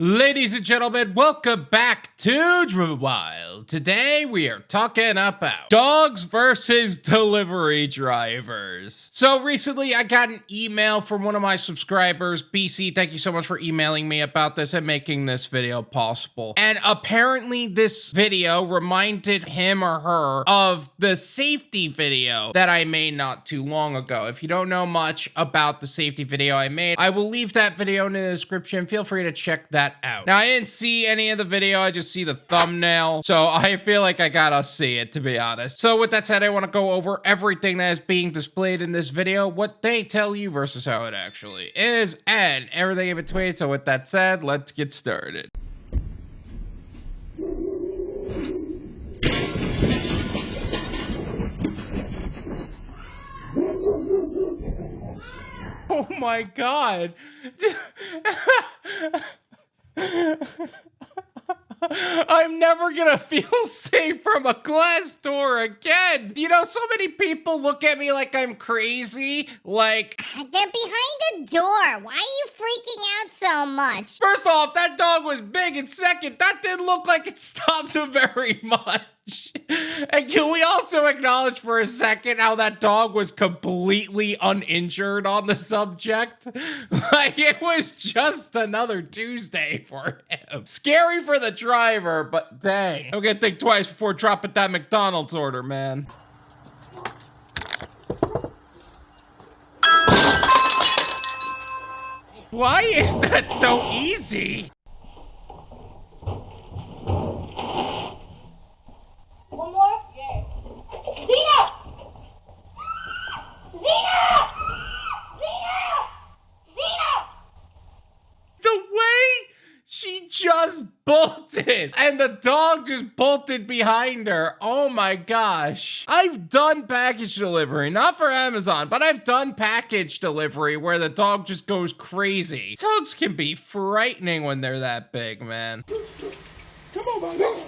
Ladies and gentlemen, welcome back to Driven Wyld. Today we are talking about dogs versus delivery drivers. So recently I got an email from one of my subscribers, BC. Thank you so much for emailing me about this and making this video possible. And apparently this video reminded him or her of the safety video that I made not too long ago. If you don't know much about the safety video I made, I will leave that video in the description. Feel free to check that out. Now, I didn't see any of the video. I just see the thumbnail. So I feel like I gotta see it, to be honest. So with that said, I want to go over everything that is being displayed in this video, what they tell you versus how it actually is, and everything in between. So with that said, let's get started. Oh my God. I'm never gonna feel safe from a glass door again. You know, so many people look at me like I'm crazy. Like, they're behind the door. Why are you freaking out so much? First off, that dog was big, and second, that didn't look like it stopped him very much. And can we also acknowledge for a second how that dog was completely uninjured on the subject? Like, it was just another Tuesday for him. Scary for the driver, but dang. I'm gonna think twice before dropping that McDonald's order, man. Why is that so easy? One more? Yeah. Zena! Zena! Zena! Zena! The way she just bolted and the dog just bolted behind her. Oh my gosh. I've done package delivery, not for Amazon, but I've done package delivery where the dog just goes crazy. Dogs can be frightening when they're that big, man. Come on, man.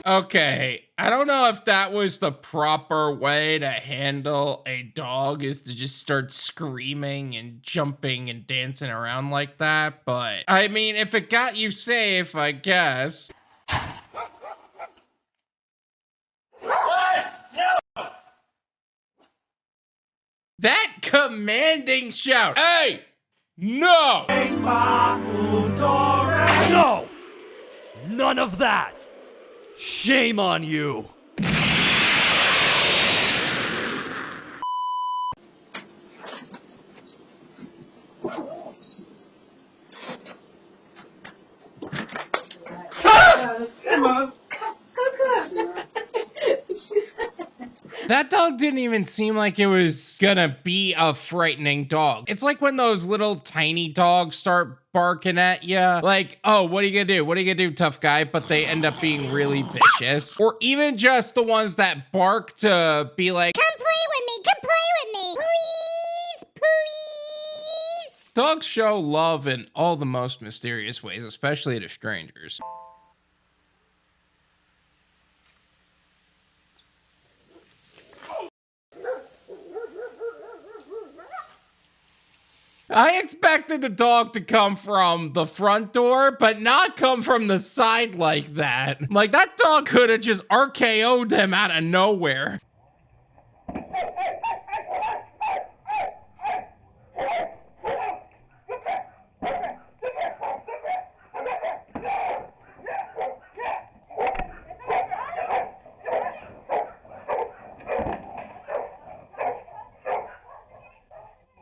Okay, I don't know if that was the proper way to handle a dog, is to just start screaming and jumping and dancing around like that, but I mean, if it got you safe, I guess. That commanding shout. Hey! No! No! None of that! Shame on you! That dog didn't even seem like it was gonna be a frightening dog. It's like when those little tiny dogs start barking at you. Like, oh, what are you gonna do? What are you gonna do, tough guy? But they end up being really vicious. Or even just the ones that bark to be like, Come play with me. Come play with me. Please, please. dogs show love in all the most mysterious ways, especially to strangers. I expected the dog to come from the front door, but not come from the side like that. Like, that dog could have just RKO'd him out of nowhere.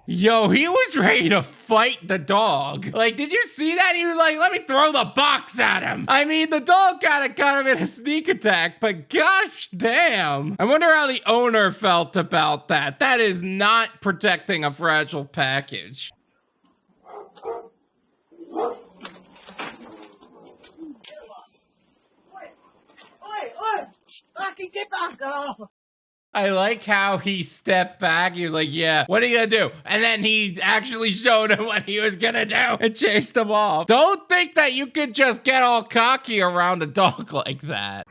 Yo, he was ready to fight the dog. Like, did you see that? He was like, let me throw the box at him. I mean, the dog kind of got him in a sneak attack, but gosh damn. I wonder how the owner felt about that. That is not protecting a fragile package. Oi! I can get back off! I like how he stepped back. He was like, yeah, what are you gonna do? And then he actually showed him what he was gonna do and chased him off. Don't think that you could just get all cocky around a dog like that.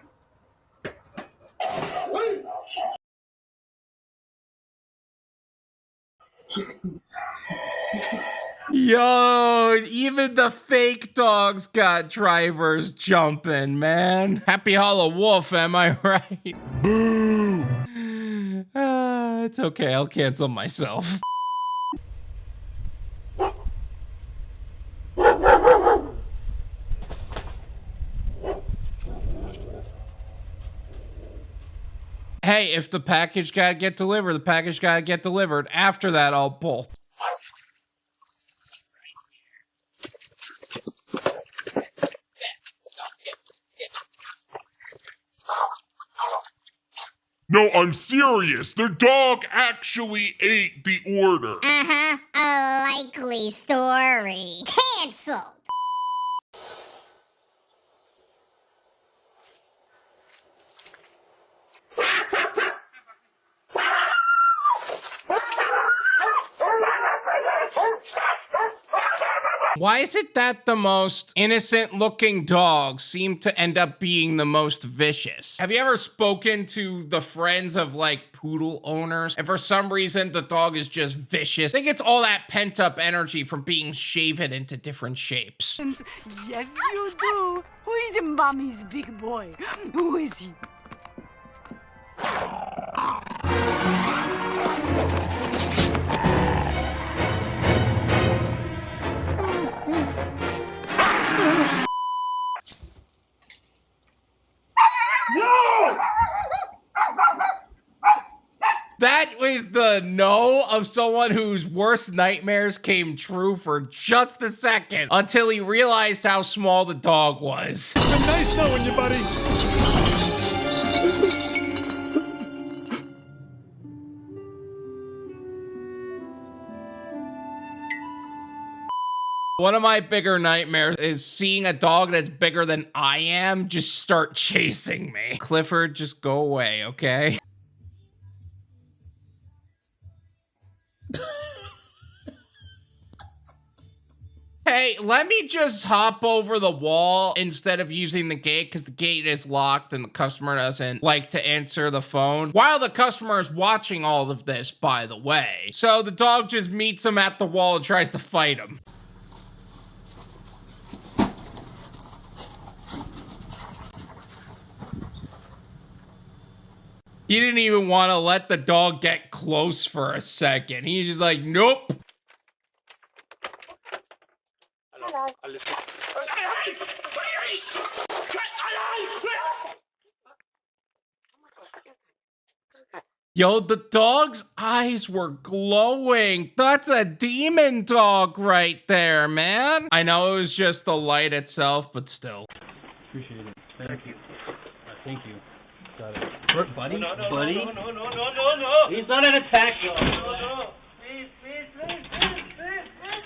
Yo, even the fake dogs got drivers jumping, man. Happy Hollow Wolf, am I right? Boo! It's okay, I'll cancel myself. Hey, if the package gotta get delivered, the package gotta get delivered. After that, I'll bolt. No, I'm serious. The dog actually ate the order. Uh-huh. A likely story. Canceled. Why is it that the most innocent looking dogs seem to end up being the most vicious? Have you ever spoken to the friends of like poodle owners and for some reason the dog is just vicious? I think it's all that pent up energy from being shaven into different shapes. And yes, you do. Who is Mommy's big boy? Who is he? That was the no of someone whose worst nightmares came true for just a second until he realized how small the dog was. Been nice knowing you, buddy. One of my bigger nightmares is seeing a dog that's bigger than I am just start chasing me. Clifford, just go away, okay? Hey, let me just hop over the wall instead of using the gate because the gate is locked and the customer doesn't like to answer the phone. While the customer is watching all of this, by the way. So the dog just meets him at the wall and tries to fight him. He didn't even want to let the dog get close for a second. He's just like, nope. Yo, the dog's eyes were glowing. That's a demon dog right there, man. I know it was just the light itself, but still. Appreciate it. Thank you. Thank you. Got it. Buddy? No. He's not an attack. No. Please.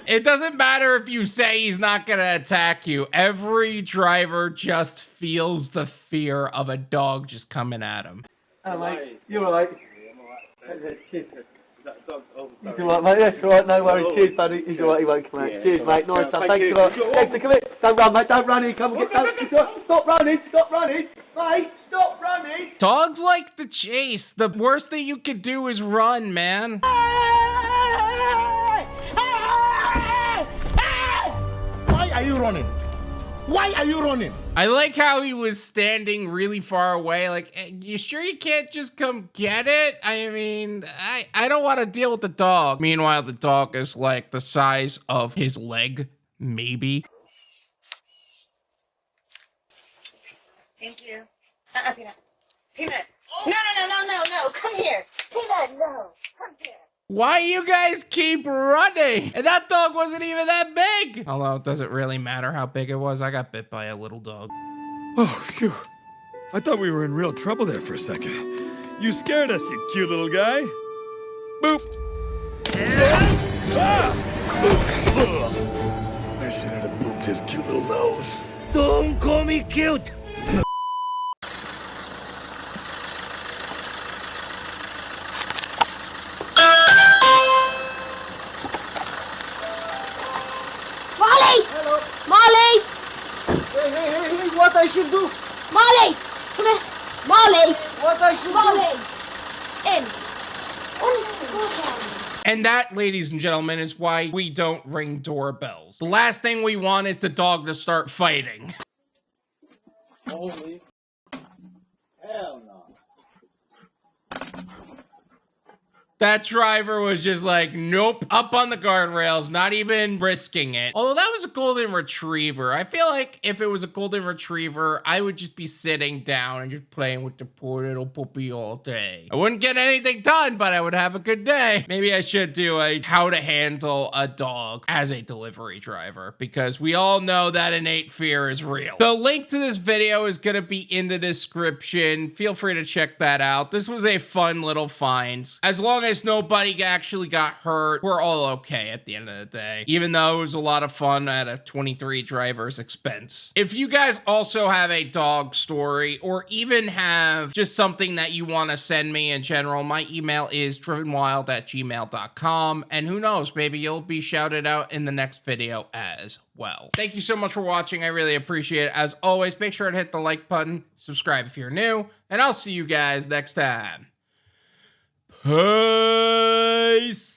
It doesn't matter if you say he's not gonna attack you. Every driver just feels the fear of a dog just coming at him. Oh, mate. You're alright. Cheers. He's alright, mate. That's alright. No worries. Cheers, buddy. He's alright. He won't come out. Cheers, mate. Nice one. Thanks a lot. Dexter, come here. Don't run, mate. Don't run. Come and get. Stop running. Stop running. Mate, stop running. Dogs like to chase. The worst thing you could do is run, man. Why are you running? Why are you running? I like how he was standing really far away. Like, you sure you can't just come get it? I mean, I don't want to deal with the dog. Meanwhile, the dog is like the size of his leg, maybe. Thank you. Peanut. Peanut. No. Come here. Peanut, no. Come here. Why you guys keep running? And that dog wasn't even that big. Although, does it really matter how big it was? I got bit by a little dog. Oh, phew. I thought we were in real trouble there for a second. You scared us, you cute little guy. Boop. I shouldn't have booped his cute little nose. Don't call me cute. Hey, what I should do? Molly! Come here. Molly! What I should Molly! In. And that, ladies and gentlemen, is why we don't ring doorbells. The last thing we want is the dog to start fighting. Holy hell no. That driver was just like, nope, up on the guardrails, not even risking it. Although that was a golden retriever. I feel like if it was a golden retriever, I would just be sitting down and just playing with the poor little puppy all day. I wouldn't get anything done, but I would have a good day. Maybe I should do a how to handle a dog as a delivery driver, because we all know that innate fear is real. The link to this video is gonna be in the description. Feel free to check that out. This was a fun little find. As long as nobody actually got hurt, we're all okay at the end of the day, even though it was a lot of fun at a 23 driver's expense. If you guys also have a dog story, or even have just something that you want to send me in general, my email is drivenwyld@gmail.com, and who knows, maybe you'll be shouted out in the next video as well. Thank you so much for watching. I really appreciate it. As always, make sure to hit the like button, subscribe if you're new, and I'll see you guys next time. Peace.